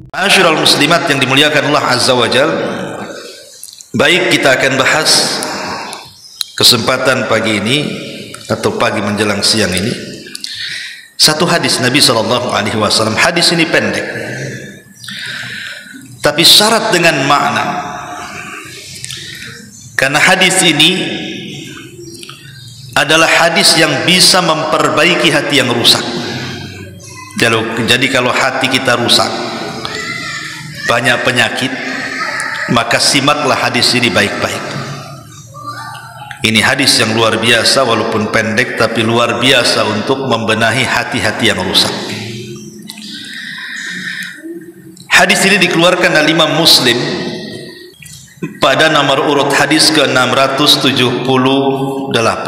Ma'asyiral muslimat yang dimuliakan Allah Azza wa Jal, baik, kita akan bahas kesempatan pagi ini atau pagi menjelang siang ini satu hadis Nabi SAW. Hadis ini pendek, tapi syarat dengan makna, karena hadis ini adalah hadis yang bisa memperbaiki hati yang rusak. Jadi kalau hati kita rusak, banyak penyakit, maka simaklah hadis ini baik-baik. Ini hadis yang luar biasa, walaupun pendek tapi luar biasa untuk membenahi hati-hati yang rusak. Hadis ini dikeluarkan oleh Imam Muslim pada nomor urut hadis ke-678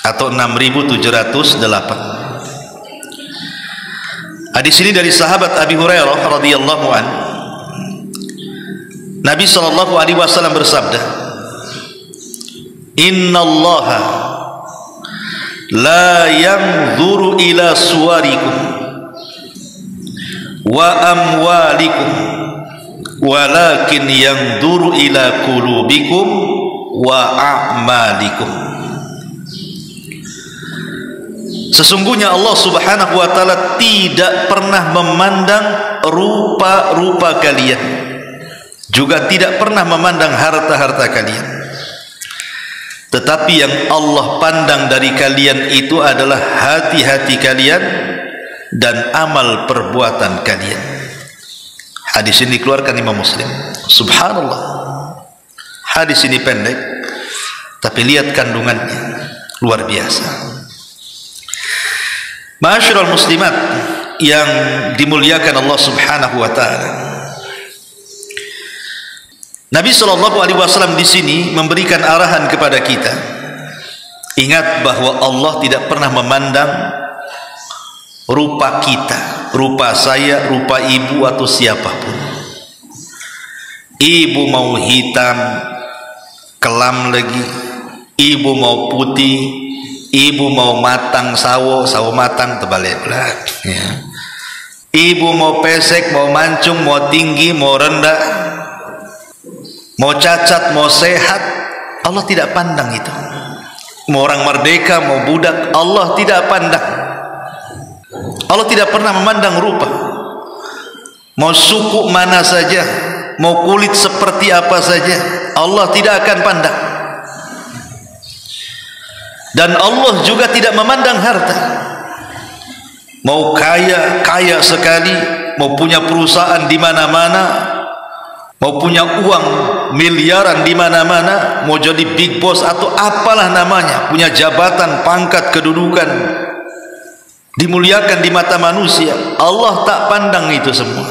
atau 6708. Hadis ini dari sahabat Abi Hurairah radhiyallahu an. Nabi SAW bersabda, "Innallaha la yanzuru ila suwarikum wa amwalikum, walakin yanzuru ila qulubikum wa a'malikum." Sesungguhnya Allah Subhanahu wa ta'ala tidak pernah memandang rupa-rupa kalian, juga tidak pernah memandang harta-harta kalian, tetapi yang Allah pandang dari kalian itu adalah hati-hati kalian dan amal perbuatan kalian. Hadis ini dikeluarkan Imam Muslim. Subhanallah, hadis ini pendek tapi lihat kandungannya luar biasa. Ma'asyiral muslimat yang dimuliakan Allah Subhanahu wa taala, Nabi SAW di sini memberikan arahan kepada kita. Ingat bahwa Allah tidak pernah memandang rupa kita, rupa saya, rupa ibu atau siapapun. Ibu mau hitam, kelam lagi, ibu mau putih, ibu mau matang, sawo matang, terbalik ya. Ibu mau pesek, mau mancung, mau tinggi, mau rendah, mau cacat, mau sehat, Allah tidak pandang itu. Mau orang merdeka, mau budak, Allah tidak pandang. Allah tidak pernah memandang rupa. Mau suku mana saja, mau kulit seperti apa saja, Allah tidak akan pandang. Dan Allah juga tidak memandang harta. Mau kaya sekali, mau punya perusahaan di mana-mana, mau punya uang miliaran di mana-mana, mau jadi big boss atau apalah namanya, punya jabatan, pangkat, kedudukan, dimuliakan di mata manusia, Allah tak pandang itu semua.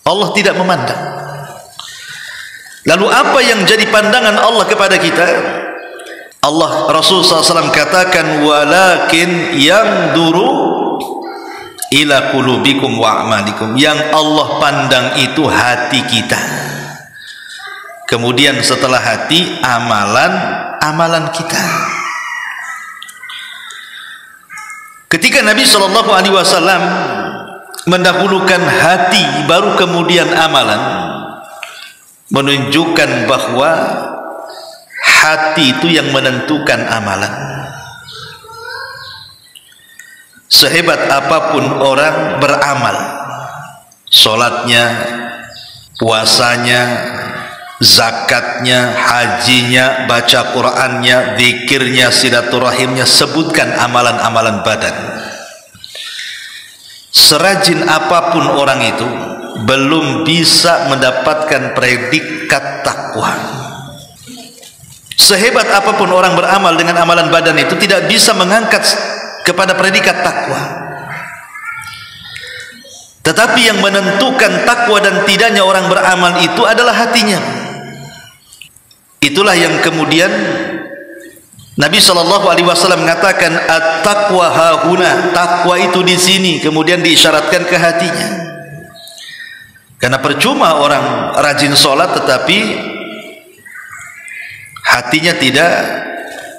Allah tidak memandang. Lalu apa yang jadi pandangan Allah kepada kita? Allah, Rasul SAW katakan, walakin yanzuru ila qulubikum wa a'malikum. Yang Allah pandang itu hati kita. Kemudian setelah hati, amalan kita. Ketika Nabi SAW mendahulukan hati baru kemudian amalan, menunjukkan bahwa hati itu yang menentukan amalan. Sehebat apapun orang beramal, sholatnya, puasanya, zakatnya, hajinya, baca Qur'annya, zikirnya, silaturahimnya, sebutkan amalan-amalan badan. Serajin apapun orang itu belum bisa mendapatkan predikat takwa. Sehebat apapun orang beramal dengan amalan badan itu tidak bisa mengangkat kepada predikat takwa. Tetapi yang menentukan takwa dan tidaknya orang beramal itu adalah hatinya. Itulah yang kemudian Nabi SAW mengatakan, at-taqwa hahuna, takwa itu di sini, kemudian diisyaratkan ke hatinya. Karena percuma orang rajin sholat tetapi hatinya tidak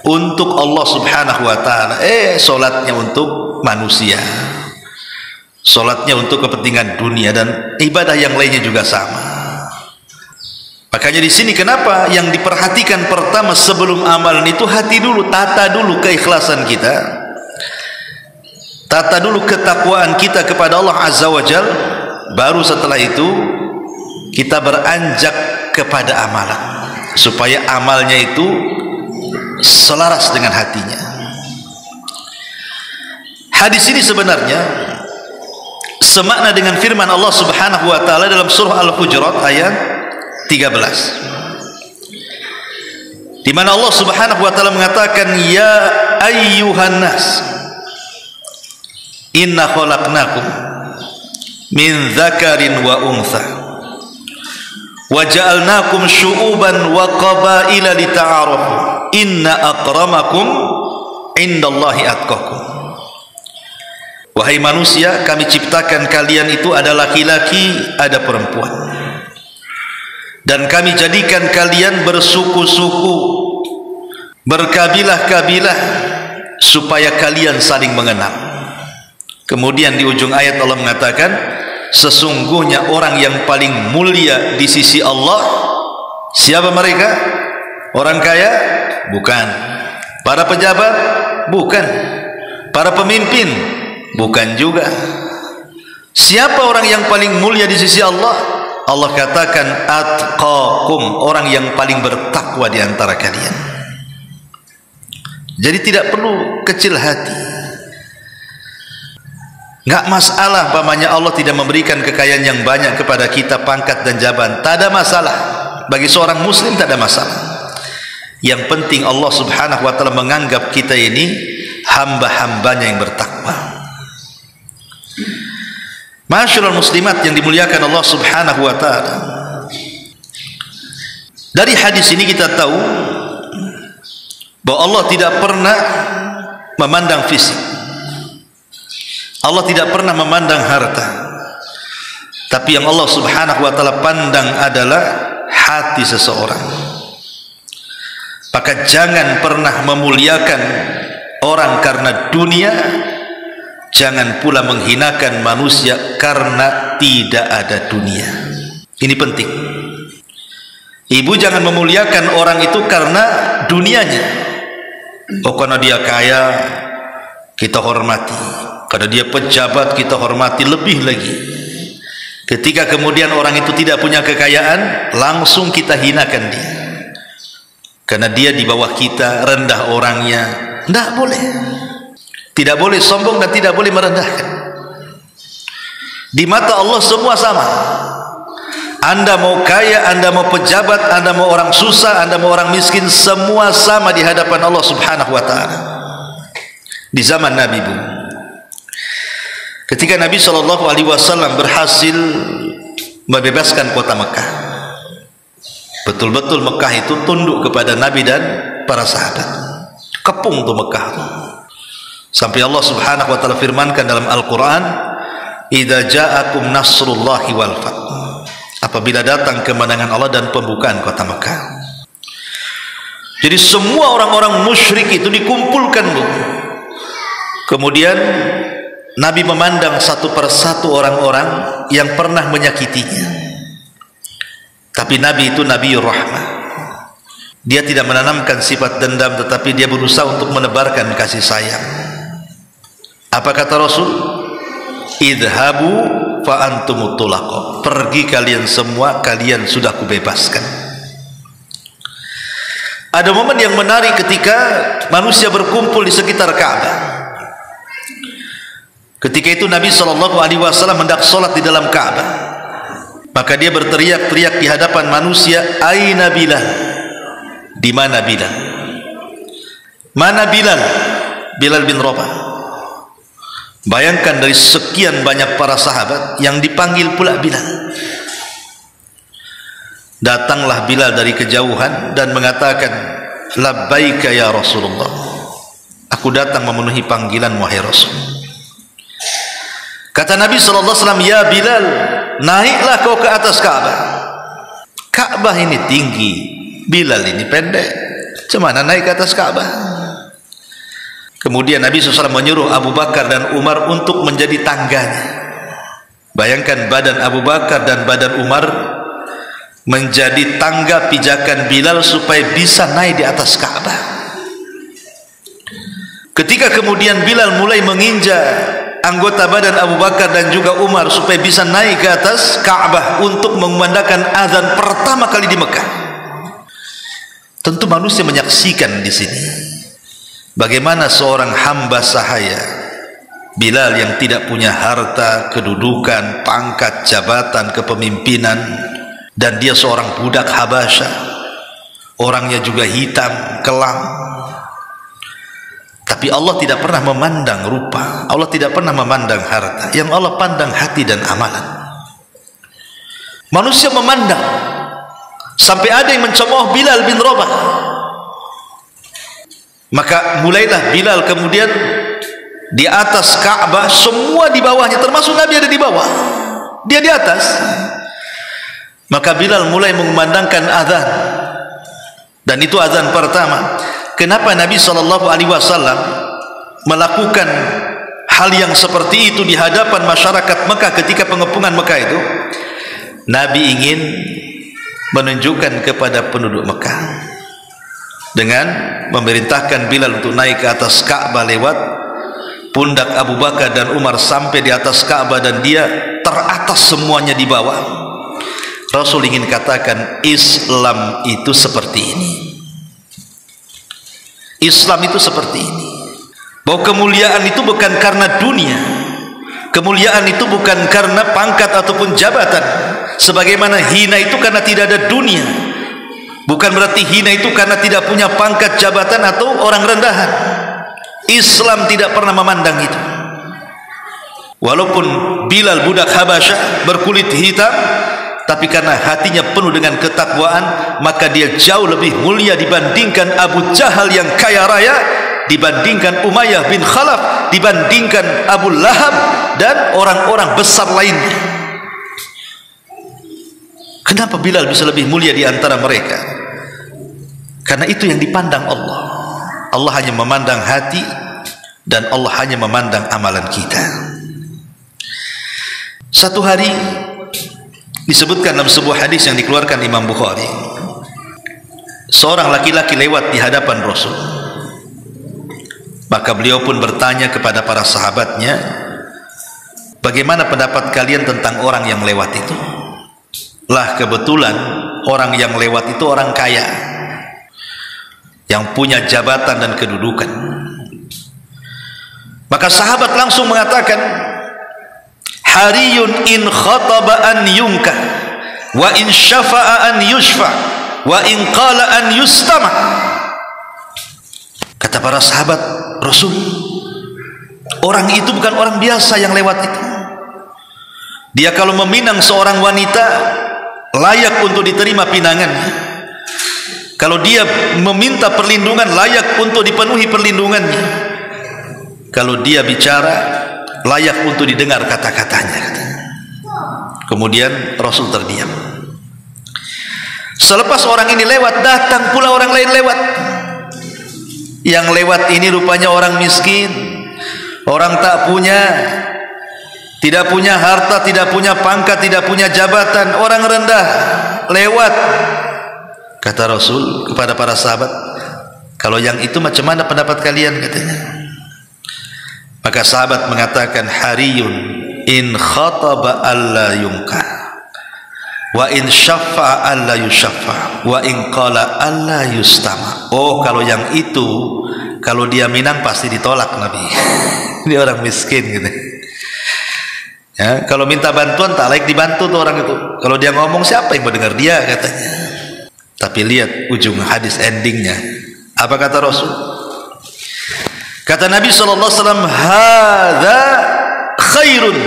untuk Allah Subhanahu wa ta'ala, sholatnya untuk manusia. Salatnya untuk kepentingan dunia, dan ibadah yang lainnya juga sama. Makanya di sini kenapa yang diperhatikan pertama sebelum amalan itu hati dulu, tata dulu keikhlasan kita, tata dulu ketakwaan kita kepada Allah Azza wa Jal, baru setelah itu kita beranjak kepada amalan, supaya amalnya itu selaras dengan hatinya. Hadis ini sebenarnya semakna dengan firman Allah Subhanahu wa taala dalam surah Al-Hujurat ayat 13, di mana Allah Subhanahu wa taala mengatakan, ya ayyuhan nas inna khalaqnakum min dzakarin wa untha wa ja'alnakum syu'uban wa qabaila lita'arafu inna akramakum indallahi atqakum. Wahai manusia, kami ciptakan kalian itu ada laki-laki, ada perempuan, dan kami jadikan kalian bersuku-suku, berkabilah-kabilah, supaya kalian saling mengenal. Kemudian di ujung ayat Allah mengatakan, sesungguhnya orang yang paling mulia di sisi Allah, siapa mereka? Orang kaya? Bukan. Para pejabat? Bukan. Para pemimpin? Bukan juga. Siapa orang yang paling mulia di sisi Allah? Allah katakan atqakum, orang yang paling bertakwa di antara kalian. Jadi tidak perlu kecil hati. Enggak masalah pamannya Allah tidak memberikan kekayaan yang banyak kepada kita, pangkat dan jabatan, tak ada masalah. Bagi seorang muslim tak ada masalah. Yang penting Allah Subhanahu wa taala menganggap kita ini hamba-hambanya yang bertakwa. Masyaallah muslimat yang dimuliakan Allah Subhanahu wa taala. Dari hadis ini kita tahu bahwa Allah tidak pernah memandang fisik. Allah tidak pernah memandang harta. Tapi yang Allah Subhanahu wa taala pandang adalah hati seseorang. Maka jangan pernah memuliakan orang karena dunia, jangan pula menghinakan manusia karena tidak ada dunia. Ini penting. Ibu jangan memuliakan orang itu karena dunianya. Oh, karena dia kaya kita hormati, karena dia pejabat kita hormati lebih lagi. Ketika kemudian orang itu tidak punya kekayaan, langsung kita hinakan dia, karena dia di bawah kita, rendah orangnya. Tidak boleh. Tidak boleh sombong dan tidak boleh merendahkan. Di mata Allah semua sama. Anda mau kaya, Anda mau pejabat, Anda mau orang susah, Anda mau orang miskin, semua sama di hadapan Allah Subhanahu wa taala. Di zaman Nabi, Bu, ketika Nabi SAW berhasil membebaskan kota Mekah, betul-betul Mekah itu tunduk kepada Nabi dan para sahabat. Kepung tuh Mekah tuh. Sampai Allah Subhanahu wa taala firmankan dalam Al-Qur'an, "Idza ja'akum nasrullahi wal fath." Apabila datang kemenangan Allah dan pembukaan kota Mekah. Jadi semua orang-orang musyrik itu dikumpulkan, Bu. Kemudian Nabi memandang satu persatu orang-orang yang pernah menyakitinya. Tapi Nabi itu Nabi Rahmah. Dia tidak menanamkan sifat dendam, tetapi dia berusaha untuk menebarkan kasih sayang. Apa kata Rasul? Idhabu fa antumut tulaqa. Pergi kalian semua, kalian sudah kubebaskan. Ada momen yang menarik ketika manusia berkumpul di sekitar Ka'bah. Ketika itu Nabi SAW hendak sholat di dalam Ka'bah. Maka dia berteriak-teriak di hadapan manusia, "Aina Bilal?" Di mana Bilal? Mana Bilal? Bilal bin Rabah. Bayangkan dari sekian banyak para sahabat yang dipanggil pula Bilal. Datanglah Bilal dari kejauhan dan mengatakan, "Labbaika ya Rasulullah." Aku datang memenuhi panggilan wahai Rasul. Kata Nabi SAW, "Ya Bilal, naiklah kau ke atas Ka'bah." Ka'bah ini tinggi, Bilal ini pendek. Cemana naik ke atas Ka'bah? Kemudian Nabi SAW menyuruh Abu Bakar dan Umar untuk menjadi tangganya. Bayangkan badan Abu Bakar dan badan Umar menjadi tangga pijakan Bilal supaya bisa naik di atas Ka'bah. Ketika kemudian Bilal mulai menginjak anggota badan Abu Bakar dan juga Umar supaya bisa naik ke atas Ka'bah untuk mengumandangkan azan pertama kali di Mekah, tentu manusia menyaksikan di sini bagaimana seorang hamba sahaya Bilal yang tidak punya harta, kedudukan, pangkat, jabatan, kepemimpinan, dan dia seorang budak Habasyah, orangnya juga hitam, kelam, tapi Allah tidak pernah memandang rupa, Allah tidak pernah memandang harta, yang Allah pandang hati dan amalan. Manusia memandang sampai ada yang mencemooh Bilal bin Rabah, maka mulailah Bilal kemudian di atas Ka'bah, semua di bawahnya, termasuk Nabi ada di bawah, dia di atas. Maka Bilal mulai mengumandangkan azan, dan itu azan pertama. Kenapa Nabi SAW melakukan hal yang seperti itu di hadapan masyarakat Mekah ketika pengepungan Mekah itu? Nabi ingin menunjukkan kepada penduduk Mekah dengan memerintahkan Bilal untuk naik ke atas Ka'bah lewat pundak Abu Bakar dan Umar sampai di atas Ka'bah, dan dia teratas semuanya di bawah. Rasul ingin katakan Islam itu seperti ini. Islam itu seperti ini, bahwa kemuliaan itu bukan karena dunia, kemuliaan itu bukan karena pangkat ataupun jabatan. Sebagaimana hina itu karena tidak ada dunia, bukan berarti hina itu karena tidak punya pangkat, jabatan atau orang rendahan. Islam tidak pernah memandang itu. Walaupun Bilal budak Habasyah berkulit hitam, tapi karena hatinya penuh dengan ketakwaan, maka dia jauh lebih mulia dibandingkan Abu Jahal yang kaya raya, dibandingkan Umayyah bin Khalaf, dibandingkan Abu Lahab dan orang-orang besar lainnya. Kenapa Bilal bisa lebih mulia di antara mereka? Karena itu yang dipandang Allah. Allah hanya memandang hati, dan Allah hanya memandang amalan kita. Satu hari disebutkan dalam sebuah hadis yang dikeluarkan Imam Bukhari, seorang laki-laki lewat di hadapan Rasul. Maka beliau pun bertanya kepada para sahabatnya, bagaimana pendapat kalian tentang orang yang lewat itu? Lah, kebetulan orang yang lewat itu orang kaya, yang punya jabatan dan kedudukan. Maka sahabat langsung mengatakan, hariyun in khataba an yunka, wa in syafa'a an yushfa, wa in qala an yustama. Kata para sahabat Rasul, orang itu bukan orang biasa yang lewat itu. Dia kalau meminang seorang wanita, layak untuk diterima pinangannya. Kalau dia meminta perlindungan, layak untuk dipenuhi perlindungannya. Kalau dia bicara, layak untuk didengar kata-katanya. Kemudian Rasul terdiam. Selepas orang ini lewat, datang pula orang lain lewat. Yang lewat ini rupanya orang miskin, orang tak punya, tidak punya harta, tidak punya pangkat, tidak punya jabatan, orang rendah lewat. Kata Rasul kepada para sahabat, kalau yang itu macam mana pendapat kalian, katanya. Maka sahabat mengatakan, hariyun in khataba alla yunka, wa in syafa'a alla yushaffa, wa in qala alla yustama. Oh, kalau yang itu, kalau dia minang pasti ditolak Nabi. Ini orang miskin gitu. Ya, kalau minta bantuan tak layak dibantu tuh orang itu. Kalau dia ngomong, siapa yang mau dengar dia, katanya. Tapi lihat ujung hadis endingnya. Apa kata Rasul? Kata Nabi SAW, hadza khairun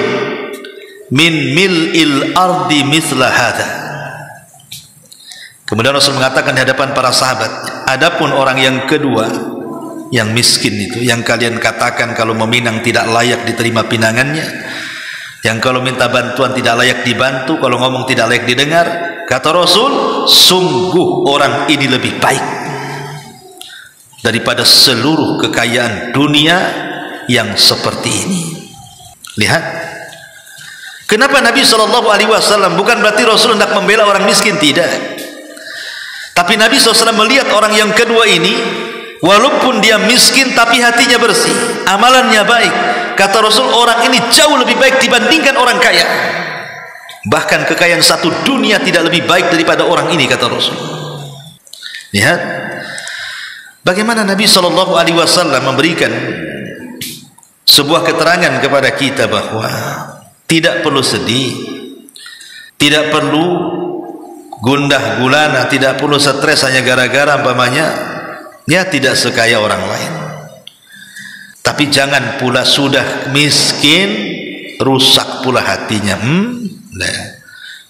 min mil'il ardi mithla hadza. Kemudian Rasul mengatakan di hadapan para sahabat, adapun orang yang kedua, yang miskin itu, yang kalian katakan kalau meminang tidak layak diterima pinangannya, yang kalau minta bantuan tidak layak dibantu, kalau ngomong tidak layak didengar, kata Rasul, sungguh orang ini lebih baik daripada seluruh kekayaan dunia yang seperti ini. Lihat, Kenapa Nabi SAW? Bukan berarti Rasul hendak membela orang miskin, tidak. Tapi Nabi SAW melihat orang yang kedua ini, walaupun dia miskin tapi hatinya bersih, amalannya baik. Kata Rasul, orang ini jauh lebih baik dibandingkan orang kaya. Bahkan kekayaan satu dunia tidak lebih baik daripada orang ini, kata Rasul. Lihat bagaimana Nabi SAW memberikan sebuah keterangan kepada kita bahwa tidak perlu sedih, tidak perlu gundah gulana, tidak perlu stres hanya gara-gara umpamanya ya tidak sekaya orang lain. Tapi jangan pula sudah miskin rusak pula hatinya. Nah,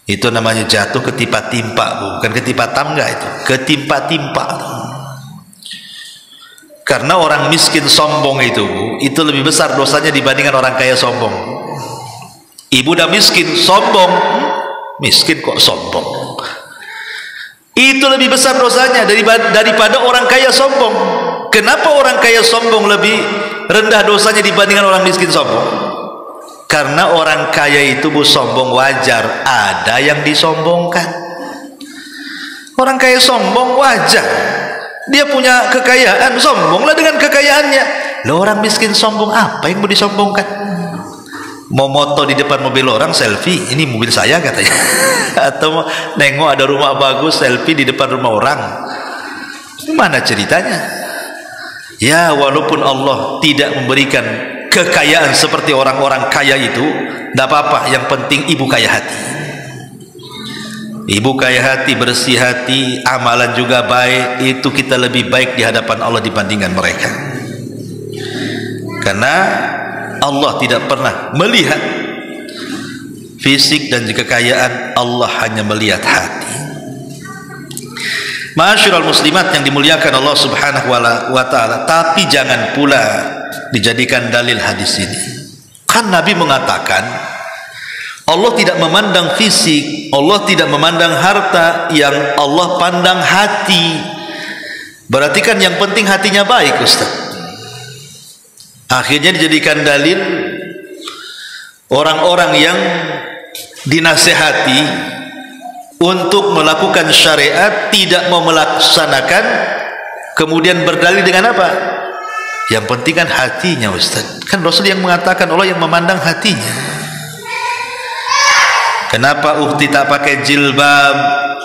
itu namanya jatuh ketimpa-timpa, bukan ketimpa tangga, itu ketimpa-timpa. Karena orang miskin sombong itu lebih besar dosanya dibandingkan orang kaya sombong. Ibu udah miskin sombong, miskin kok sombong, itu lebih besar dosanya daripada orang kaya sombong. Kenapa orang kaya sombong lebih rendah dosanya dibandingkan orang miskin sombong? Karena orang kaya itu sombong wajar, ada yang disombongkan. Orang kaya sombong wajar, dia punya kekayaan, sombonglah dengan kekayaannya. Loh, orang miskin sombong, apa yang mau disombongkan? Mau moto di depan mobil orang, selfie, ini mobil saya katanya. Atau nengok ada rumah bagus, selfie di depan rumah orang. Mana ceritanya? Ya, walaupun Allah tidak memberikan kekayaan seperti orang-orang kaya itu, tidak apa-apa, yang penting ibu kaya hati. Ibu kaya hati, bersih hati, amalan juga baik, itu kita lebih baik di hadapan Allah dibandingkan mereka. Karena Allah tidak pernah melihat fisik dan kekayaan, Allah hanya melihat hati. Ma'asyiral muslimat yang dimuliakan Allah Subhanahu wa ta'ala, tapi jangan pula dijadikan dalil hadis ini. Kan Nabi mengatakan Allah tidak memandang fisik, Allah tidak memandang harta, yang Allah pandang hati. Berarti kan yang penting hatinya baik, Ustaz. Akhirnya dijadikan dalil orang-orang yang dinasehati untuk melakukan syariat tidak mau melaksanakan, kemudian berdalil dengan apa? Yang penting kan hatinya, Ustaz. Kan Rasul yang mengatakan Allah yang memandang hatinya. Kenapa ukti tak pakai jilbab?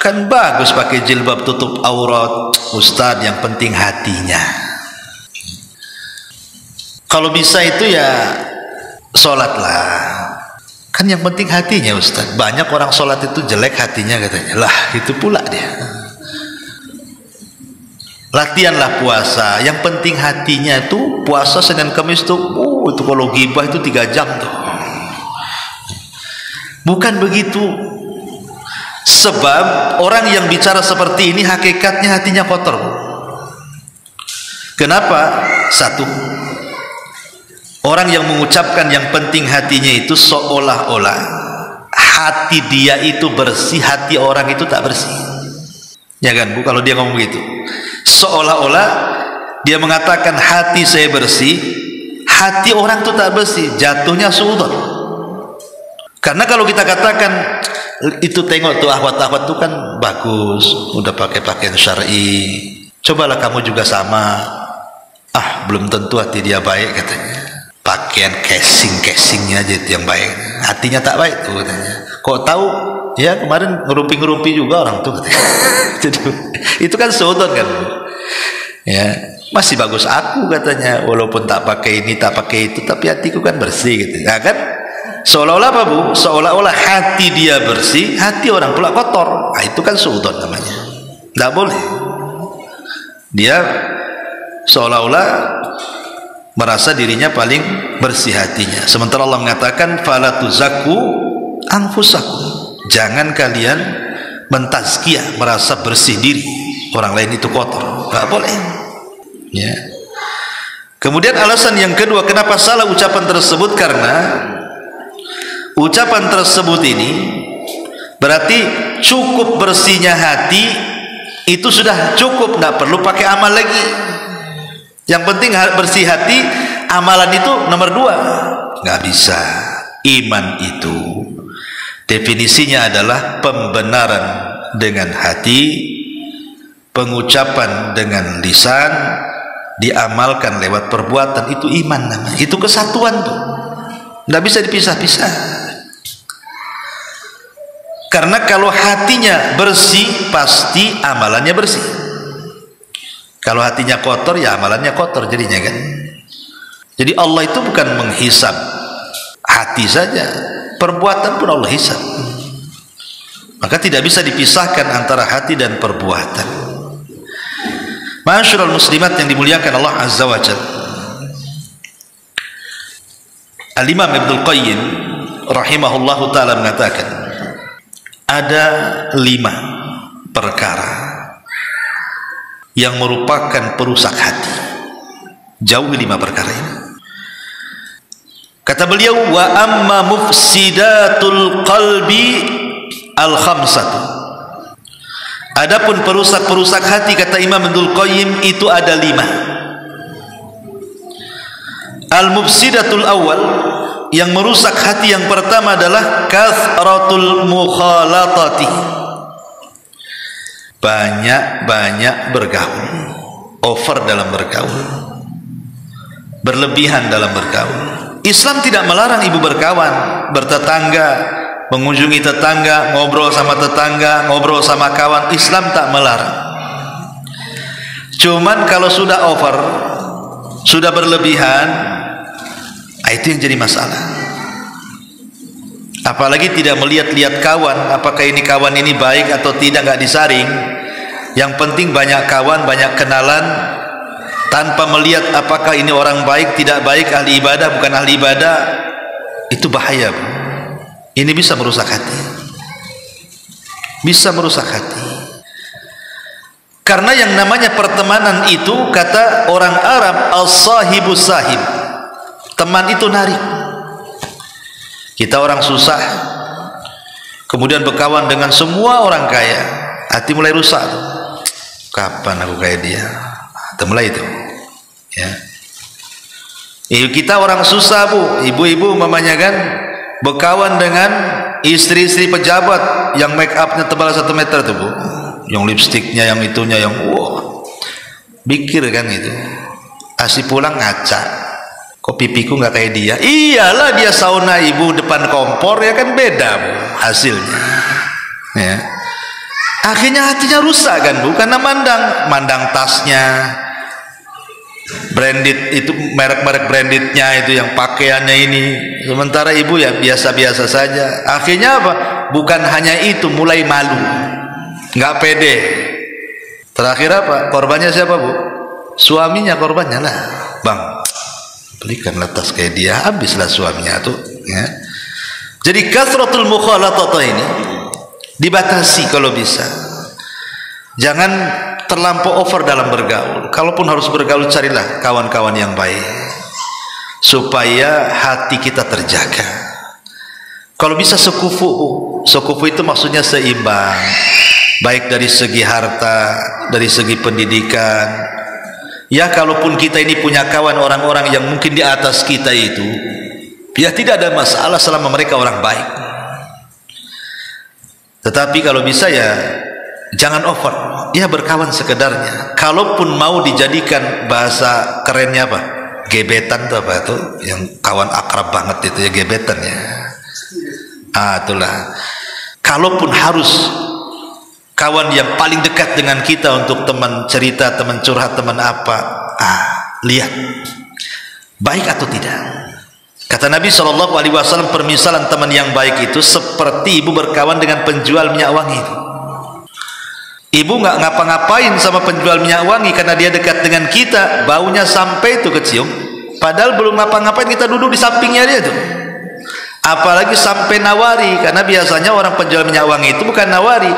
Kan bagus pakai jilbab, tutup aurat, Ustaz, yang penting hatinya. Kalau bisa itu ya sholatlah, kan yang penting hatinya, Ustaz. Banyak orang sholat itu jelek hatinya katanya. Lah, itu pula dia. Latihanlah puasa, yang penting hatinya. Itu puasa Senin Kamis tuh, itu kalau ghibah itu 3 jam tuh. Bukan begitu. Sebab orang yang bicara seperti ini hakikatnya hatinya kotor. Kenapa? Satu, orang yang mengucapkan yang penting hatinya itu seolah-olah hati dia itu bersih, hati orang itu tak bersih. Ya kan Bu, kalau dia ngomong gitu, seolah-olah dia mengatakan hati saya bersih, hati orang itu tak bersih, jatuhnya suudon. Karena kalau kita katakan itu, tengok tuh ahwat-ahwat tuh kan bagus, udah pakai pakaian syar'i, cobalah kamu juga sama. Ah, belum tentu hati dia baik katanya. Pakaian casing-casingnya aja itu yang baik, hatinya tak baik tuh katanya. Kok tahu? Ya kemarin ngerumpi-ngerumpi juga orang tuh katanya. Itu kan sodon kan. Ya, masih bagus aku katanya, walaupun tak pakai ini tak pakai itu, tapi hatiku kan bersih gitu. Nah kan seolah-olah apa Bu? Seolah-olah hati dia bersih, hati orang pula kotor. Nah, itu kan sodon namanya. Tidak boleh. Dia seolah-olah merasa dirinya paling bersih hatinya, sementara Allah mengatakan fala tuzakku anfusakum, jangan kalian mentazkiyah, merasa bersih diri, orang lain itu kotor, nggak boleh ya. Kemudian alasan yang kedua kenapa salah ucapan tersebut, karena ucapan tersebut ini berarti cukup bersihnya hati itu sudah cukup, nggak perlu pakai amal lagi. Yang penting bersih hati, amalan itu nomor 2. Nggak bisa. Iman itu Definisinya adalah pembenaran dengan hati, pengucapan dengan lisan, diamalkan lewat perbuatan. Itu iman namanya. Itu kesatuan tuh. Nggak bisa dipisah-pisah. Karena kalau hatinya bersih, pasti amalannya bersih. Kalau hatinya kotor, ya amalannya kotor jadinya kan. Jadi Allah itu bukan menghisab hati saja, perbuatan pun Allah hisab. Maka tidak bisa dipisahkan antara hati dan perbuatan. Ma'asyiral muslimat yang dimuliakan Allah Azza wa Jalla. Al-Imam Ibnul Qayyim rahimahullahu ta'ala mengatakan, ada 5 perkara yang merupakan perusak hati. Jauhi 5 perkara ini. Kata beliau, wa amma mufsidatul qalbi al-khamsatu. Adapun perusak-perusak hati, kata Imam Ibnul Qayyim, itu ada 5. Al-mufsidatul awal, yang merusak hati yang pertama adalah kathratul mukhalatati. Banyak-banyak bergaul, over dalam bergaul, berlebihan dalam bergaul. Islam tidak melarang ibu berkawan, bertetangga, mengunjungi tetangga, ngobrol sama tetangga, ngobrol sama kawan. Islam tak melarang. Cuman kalau sudah over, sudah berlebihan, itu yang jadi masalah. Apalagi tidak melihat-lihat kawan, apakah ini kawan ini baik atau tidak, nggak disaring. Yang penting banyak kawan, banyak kenalan, tanpa melihat apakah ini orang baik, tidak baik, ahli ibadah, bukan ahli ibadah. Itu bahaya, Bu. Ini bisa merusak hati. Bisa merusak hati. Karena yang namanya pertemanan itu, kata orang Arab, as-sahibu sahib. Teman itu narik. Kita orang susah, kemudian berkawan dengan semua orang kaya, hati mulai rusak. Kapan aku kayak dia? Mulai itu, ya. Kita orang susah, Bu, ibu-ibu mamanya kan, berkawan dengan istri-istri pejabat yang make upnya tebal 1 meter tuh, Bu, yang lipstiknya, yang itunya, yang wow, pikir kan itu. Asih pulang ngaca, kok pipiku nggak kayak dia? Iyalah, dia sauna ibu depan kompor, ya kan beda, Bu, hasilnya, ya. Akhirnya hatinya rusak kan, Bu, karena mandang tasnya branded, itu merek-merek brandednya itu, yang pakaiannya ini, sementara ibu ya biasa-biasa saja. Akhirnya apa? Bukan hanya itu, mulai malu, nggak pede. Terakhir apa? Korbannya siapa, Bu? Suaminya korbannya lah. Bang, belikanlah tas kayak dia, habislah suaminya tuh, ya. Jadi kasratul mukhalatah ini dibatasi kalau bisa. Jangan terlampau over dalam bergaul. Kalaupun harus bergaul, carilah kawan-kawan yang baik supaya hati kita terjaga. Kalau bisa sekufu. Sekufu itu maksudnya seimbang, baik dari segi harta, dari segi pendidikan. Ya, kalaupun kita ini punya kawan orang-orang yang mungkin di atas kita itu, ya tidak ada masalah selama mereka orang baik. Tetapi kalau bisa ya jangan over, ya berkawan sekedarnya. Kalaupun mau dijadikan bahasa kerennya apa, gebetan tuh apa tuh, yang kawan akrab banget itu ya, gebetan ya. Itulah. Kalaupun harus kawan yang paling dekat dengan kita untuk teman cerita, teman curhat, teman apa, lihat baik atau tidak. Kata Nabi SAW, permisalan teman yang baik itu seperti ibu berkawan dengan penjual minyak wangi itu. Ibu nggak ngapa-ngapain sama penjual minyak wangi karena dia dekat dengan kita, baunya sampai itu kecium, padahal belum ngapa-ngapain, kita duduk di sampingnya dia tuh. Apalagi sampai nawari, karena biasanya orang penjual minyak wangi itu bukan nawari,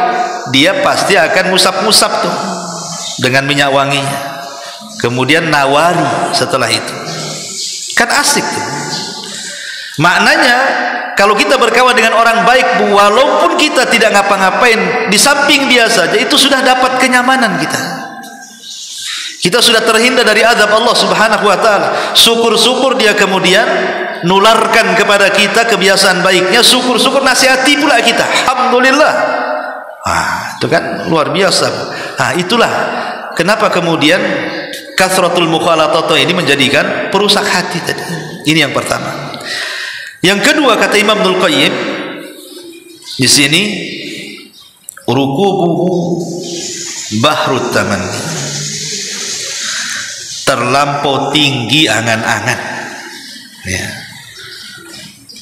dia pasti akan ngusap-ngusap tuh dengan minyak wanginya, kemudian nawari setelah itu. Kan asik tuh. Maknanya kalau kita berkawan dengan orang baik, Bu, walaupun kita tidak ngapa-ngapain, di samping dia saja itu sudah dapat kenyamanan kita. Kita sudah terhindar dari azab Allah Subhanahu wa taala. Syukur-syukur dia kemudian nularkan kepada kita kebiasaan baiknya, syukur-syukur nasihati pula kita, alhamdulillah. Itu kan luar biasa. Itulah kenapa kemudian kasratul mukhalatah ini menjadikan perusak hati tadi. Ini yang pertama. Yang kedua, kata Imam Ibnul Qayyim di sini, rukubuhu bahrut tamanni, terlampau tinggi angan-angan, ya.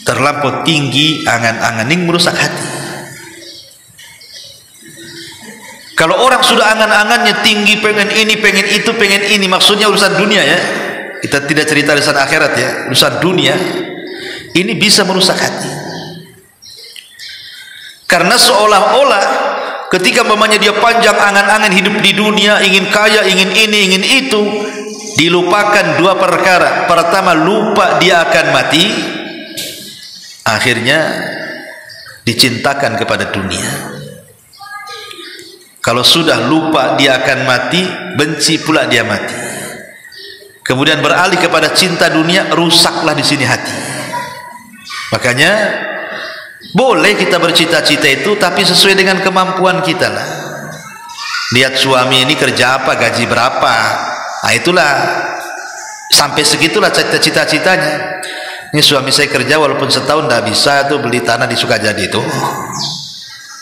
Terlampau tinggi angan-angan ini merusak hati. Kalau orang sudah angan-angannya tinggi, pengen ini, pengen itu, pengen ini, maksudnya urusan dunia ya, kita tidak cerita urusan akhirat ya, urusan dunia, ini bisa merusak hati. Karena seolah-olah ketika mamanya dia panjang angan-angan hidup di dunia, ingin kaya, ingin ini, ingin itu, dilupakan dua perkara. Pertama, lupa dia akan mati, akhirnya dicintakan kepada dunia. Kalau sudah lupa dia akan mati, benci pula dia mati. Kemudian beralih kepada cinta dunia, rusaklah di sini hati. Makanya boleh kita bercita-cita itu, tapi sesuai dengan kemampuan kita lah. Lihat suami ini kerja apa, gaji berapa, itulah sampai segitulah cita-citanya. Ini suami saya kerja walaupun setahun tidak bisa tuh beli tanah di Sukajadi itu.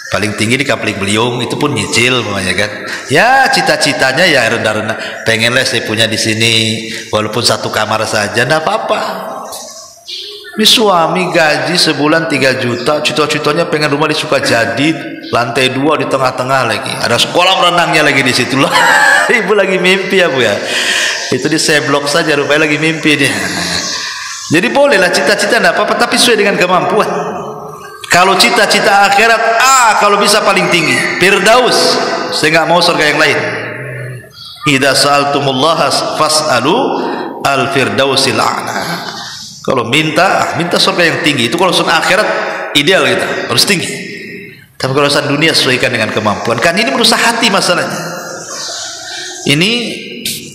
Paling tinggi di Kapling Beliung, itu pun nyicil namanya kan. Ya cita-citanya ya rendah-rendah. Pengenlah saya punya di sini walaupun satu kamar saja, tidak apa-apa. Ini suami gaji sebulan 3 juta, cita-citanya pengen rumah di Sukajadi, lantai 2 di tengah-tengah lagi. Ada sekolah renangnya lagi di situ lah. Ibu lagi mimpi ya Bu ya. Itu di seblok saja rupanya lagi mimpi dia. Jadi bolehlah cita-cita tidak apa-apa, tapi sesuai dengan kemampuan. Kalau cita-cita akhirat, kalau bisa paling tinggi Firdaus, saya nggak mau surga yang lain. Idza sa'altumullaha fas'alu al-firdausil a'la. Kalau minta surga yang tinggi. Itu kalau urusan akhirat ideal kita, harus tinggi. Tapi kalau urusan dunia sesuaikan dengan kemampuan. Kan ini merusak hati masalahnya. Ini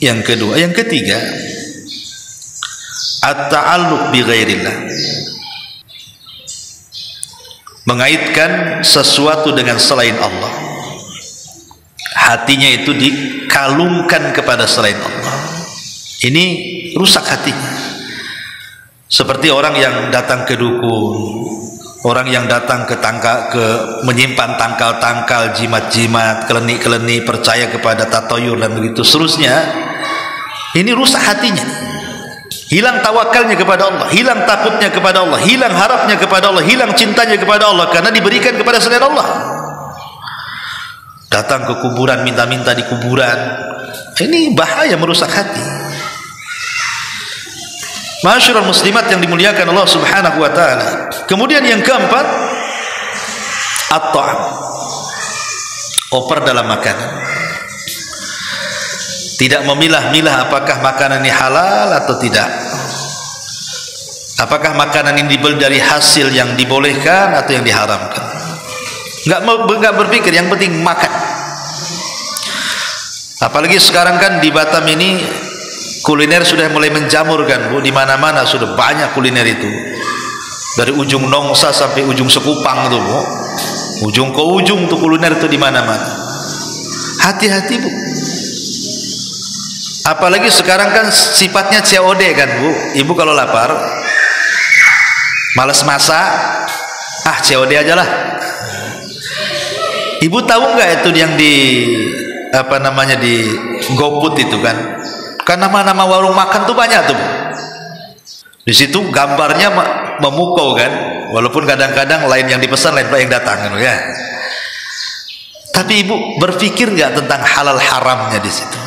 yang kedua. Yang ketiga, at-ta'alluq bi ghairillah, mengaitkan sesuatu dengan selain Allah. Hatinya itu dikalungkan kepada selain Allah. Ini rusak hatinya. Seperti orang yang datang ke dukun, orang yang datang ke menyimpan tangkal-tangkal, jimat-jimat, keleni-keleni, percaya kepada tatayur dan begitu seterusnya. Ini rusak hatinya. Hilang tawakalnya kepada Allah, hilang takutnya kepada Allah, hilang harapnya kepada Allah, hilang cintanya kepada Allah, karena diberikan kepada selain Allah. Datang ke kuburan, minta-minta di kuburan, ini bahaya, merusak hati. Ma'asyiral muslimat yang dimuliakan Allah subhanahu wa ta'ala. Kemudian yang keempat, at-ta'am, oper dalam makanan. Tidak memilah-milah apakah makanan ini halal atau tidak, apakah makanan ini dibeli dari hasil yang dibolehkan atau yang diharamkan. Enggak berpikir, yang penting makan. Apalagi sekarang kan di Batam ini kuliner sudah mulai menjamur kan Bu, di mana-mana sudah banyak kuliner itu. Dari ujung Nongsa sampai ujung Sekupang tuh Bu. Ujung ke ujung tuh kuliner itu di mana-mana. Hati-hati Bu. Apalagi sekarang kan sifatnya COD kan Bu. Ibu kalau lapar, malas masak, COD aja lah. Ibu tahu nggak itu yang di di GoFood itu kan? Kan nama-nama warung makan tuh banyak tuh Bu. Di situ gambarnya memukau kan, walaupun kadang-kadang lain yang dipesan, lain yang datang kan ya. Tapi Ibu berpikir nggak tentang halal haramnya di situ?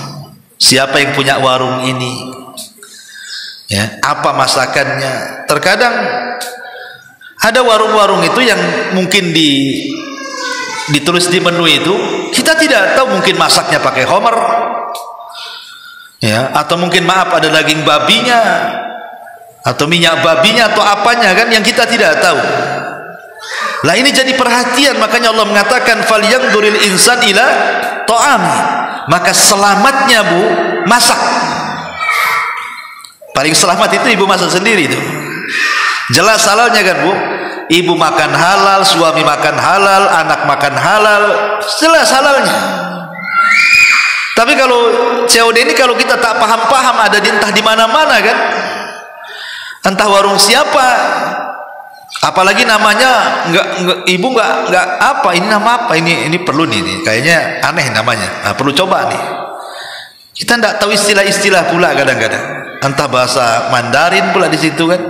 Siapa yang punya warung ini? Ya, apa masakannya? Terkadang ada warung-warung itu yang mungkin ditulis di menu itu, kita tidak tahu, mungkin masaknya pakai homer, ya, atau mungkin maaf ada daging babinya, atau minyak babinya, atau apanya kan, yang kita tidak tahu. Lah ini jadi perhatian, makanya Allah mengatakan falyanzuril insan ila ta'ami. Maka selamatnya Bu, masak. Paling selamat itu Ibu masak sendiri itu. Jelas halalnya kan Bu? Ibu makan halal, suami makan halal, anak makan halal, jelas halalnya. Tapi kalau COD ini kalau kita tak paham-paham, ada di entah di mana-mana kan, entah warung siapa, apalagi namanya ibu nggak apa, ini nama apa, ini perlu nih, kayaknya aneh namanya, perlu coba nih. Kita tidak tahu istilah-istilah pula kadang-kadang, entah bahasa Mandarin pula di situ kan,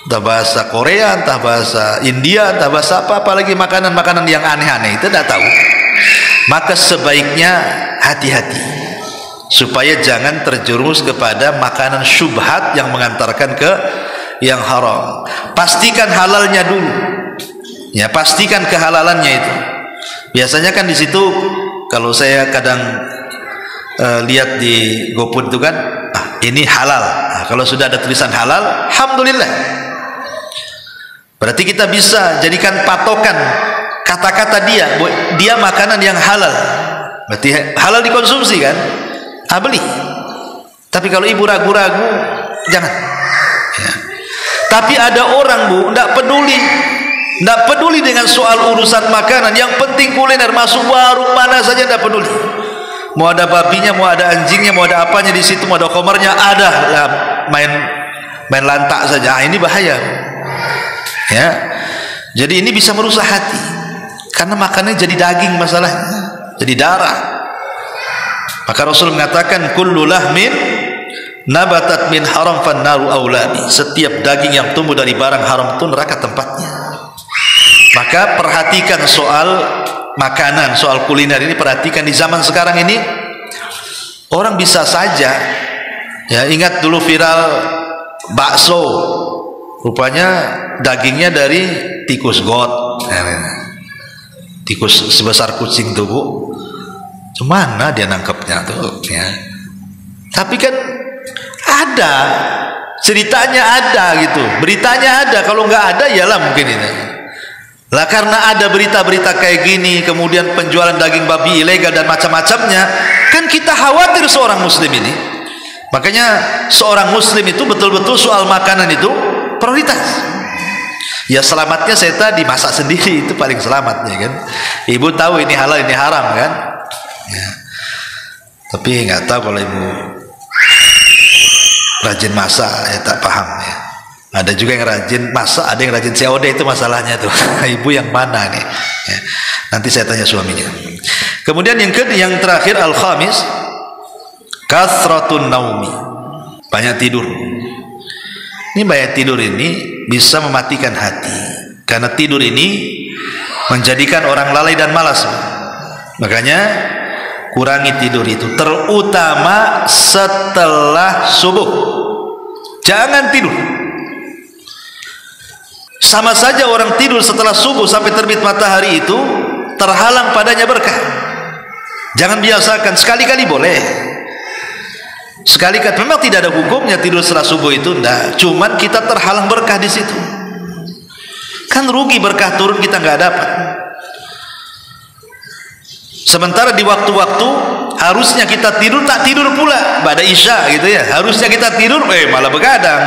entah bahasa Korea, entah bahasa India, entah bahasa apa, apalagi makanan-makanan yang aneh-aneh itu tidak tahu. Maka sebaiknya hati-hati supaya jangan terjerumus kepada makanan syubhat yang mengantarkan ke yang haram. Pastikan halalnya dulu, ya, pastikan kehalalannya itu. Biasanya kan di situ kalau saya kadang lihat di GoFood itu kan, ini halal. Kalau sudah ada tulisan halal, alhamdulillah. Berarti kita bisa jadikan patokan kata-kata dia makanan yang halal. Berarti halal dikonsumsi kan? Beli. Tapi kalau ibu ragu-ragu, jangan. Ya. Tapi ada orang Bu, tidak peduli dengan soal urusan makanan. Yang penting kuliner, masuk warung mana saja tidak peduli. Mau ada babinya, mau ada anjingnya, mau ada apanya di situ, mau ada komernya, ada lah, main lantak saja. Ini bahaya. Ya. Jadi ini bisa merusak hati. Karena makannya jadi daging masalahnya, jadi darah. Maka Rasul mengatakan kullu lahmin nabatat min haram fannaru aulani. Setiap daging yang tumbuh dari barang haram itu neraka tempatnya. Maka perhatikan soal makanan, soal kuliner ini, perhatikan di zaman sekarang ini orang bisa saja, ya, ingat dulu viral bakso, rupanya dagingnya dari tikus got, tikus sebesar kucing tuh Bu. Mana dia nangkepnya tuh, ya. Tapi kan ada ceritanya, ada gitu, beritanya ada. Kalau nggak ada, yalah mungkin ini. Lah karena ada berita-berita kayak gini, kemudian penjualan daging babi ilegal dan macam-macamnya, kan kita khawatir seorang muslim ini. Makanya seorang muslim itu betul-betul soal makanan itu prioritas. Ya selamatnya saya tadi masak sendiri itu paling selamatnya kan. Ibu tahu ini halal ini haram kan. Ya. Tapi nggak tahu kalau ibu rajin masak, ya tak paham ya. Ada juga yang rajin masak, ada yang rajin COD, itu masalahnya tuh. Ibu yang mana nih? Ya. Nanti saya tanya suaminya. Kemudian yang terakhir al-khamis, kathratun naumi, banyak tidur. Ini banyak tidur ini bisa mematikan hati, karena tidur ini menjadikan orang lalai dan malas. Makanya kurangi tidur itu, terutama setelah subuh. Jangan tidur. Sama saja orang tidur setelah subuh sampai terbit matahari itu terhalang padanya berkah. Jangan biasakan, sekali-kali boleh. Sekali-kali memang tidak ada hukumnya tidur setelah subuh itu, enggak. Cuman kita terhalang berkah di situ. Kan rugi berkah turun kita nggak dapat. Sementara di waktu-waktu harusnya kita tidur, tak tidur pula pada isya gitu ya. Harusnya kita tidur, malah begadang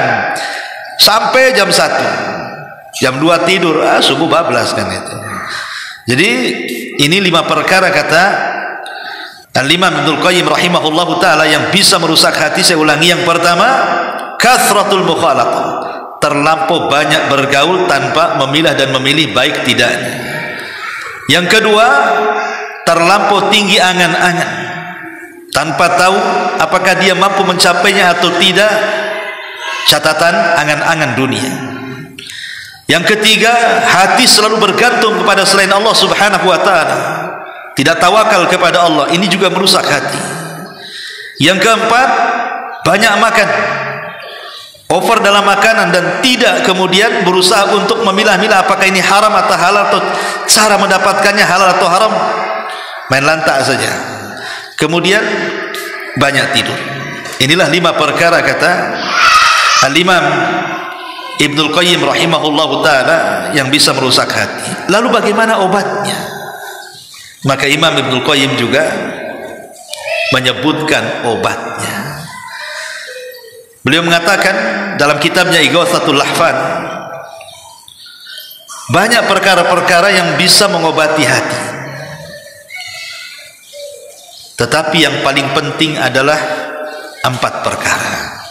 sampai jam 1, jam 2 tidur, subuh bablas kan itu. Jadi ini 5 perkara kata Al-Imam Ibnul Qayyim rahimahullahu ta'ala yang bisa merusak hati. Saya ulangi, yang pertama, kathratul mukhalatah, terlampau banyak bergaul tanpa memilah dan memilih baik tidaknya. Yang kedua, terlampau tinggi angan-angan tanpa tahu apakah dia mampu mencapainya atau tidak. Catatan angan-angan dunia. Yang ketiga, hati selalu bergantung kepada selain Allah subhanahu wa ta'ala, tidak tawakal kepada Allah. Ini juga merusak hati. Yang keempat, banyak makan, over dalam makanan, dan tidak kemudian berusaha untuk memilah-milah apakah ini haram atau halal, atau cara mendapatkannya halal atau haram. Main lantak saja. Kemudian banyak tidur. Inilah 5 perkara kata Al-Imam Ibnul Qayyim rahimahullahu ta'ala yang bisa merusak hati. Lalu bagaimana obatnya? Maka Imam Ibnul Qayyim juga menyebutkan obatnya. Beliau mengatakan dalam kitabnya Ighatsatul Lahfan, banyak perkara-perkara yang bisa mengobati hati, tetapi yang paling penting adalah 4 perkara.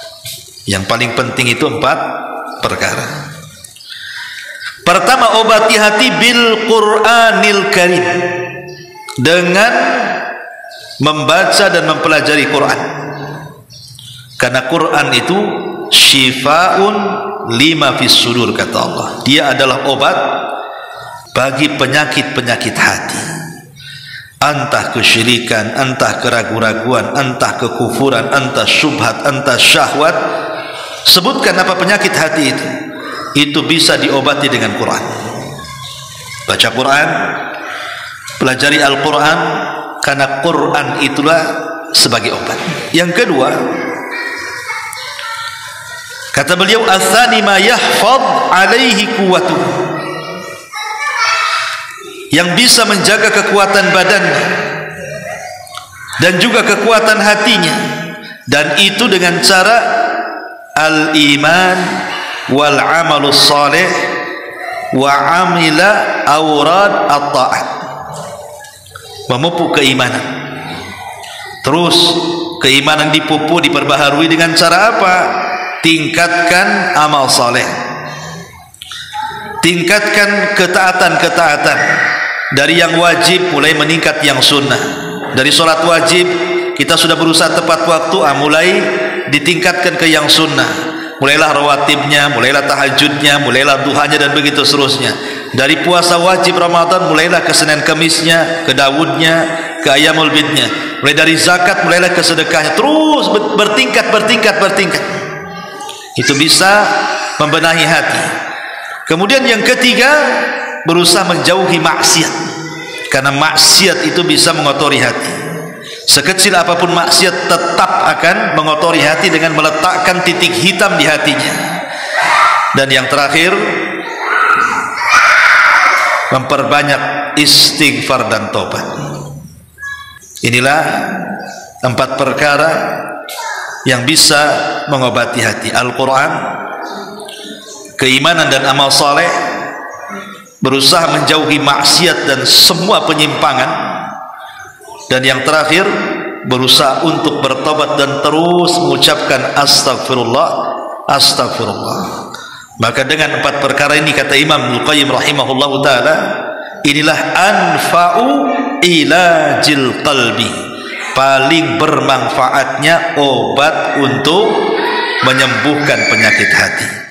Yang paling penting itu 4 perkara. Pertama, obati hati bil Qur'anil Karim, dengan membaca dan mempelajari Quran. Karena Quran itu syifaun lima fis sudur, kata Allah. Dia adalah obat bagi penyakit-penyakit hati. Entah kesyirikan, entah keraguan-raguan, entah kekufuran, entah syubhat, entah syahwat. Sebutkan apa penyakit hati itu. Itu bisa diobati dengan Quran. Baca Quran, pelajari Al-Quran, karena Quran itulah sebagai obat. Yang kedua, kata beliau, atsani ma yahfaz alaihi quwwatuh, yang bisa menjaga kekuatan badannya dan juga kekuatan hatinya, dan itu dengan cara al-iman wal amalus salih wa amila awrad at-ta'at, memupuk keimanan. Terus keimanan dipupuk, diperbaharui dengan cara apa? Tingkatkan amal saleh, tingkatkan ketaatan-ketaatan, dari yang wajib mulai meningkat yang sunnah. Dari sholat wajib kita sudah berusaha tepat waktu, mulai ditingkatkan ke yang sunnah. Mulailah rawatibnya, mulailah tahajudnya, mulailah duhanya, dan begitu seterusnya. Dari puasa wajib Ramadan, mulailah ke Senin Kemisnya, ke Daudnya, ke Ayamul Bidnya. Mulai dari zakat, mulailah ke sedekahnya. Terus bertingkat. Itu bisa membenahi hati. Kemudian yang ketiga, berusaha menjauhi maksiat, karena maksiat itu bisa mengotori hati. Sekecil apapun maksiat tetap akan mengotori hati dengan meletakkan titik hitam di hatinya. Dan yang terakhir, memperbanyak istighfar dan tobat. Inilah 4 perkara yang bisa mengobati hati: Al-Quran, keimanan dan amal saleh, berusaha menjauhi maksiat dan semua penyimpangan, dan yang terakhir, berusaha untuk bertobat dan terus mengucapkan astagfirullah, astagfirullah. Maka dengan 4 perkara ini, kata Imam Al-Qayyim rahimahullahu ta'ala, inilah anfa'u ilajil qalbi, paling bermanfaatnya obat untuk menyembuhkan penyakit hati.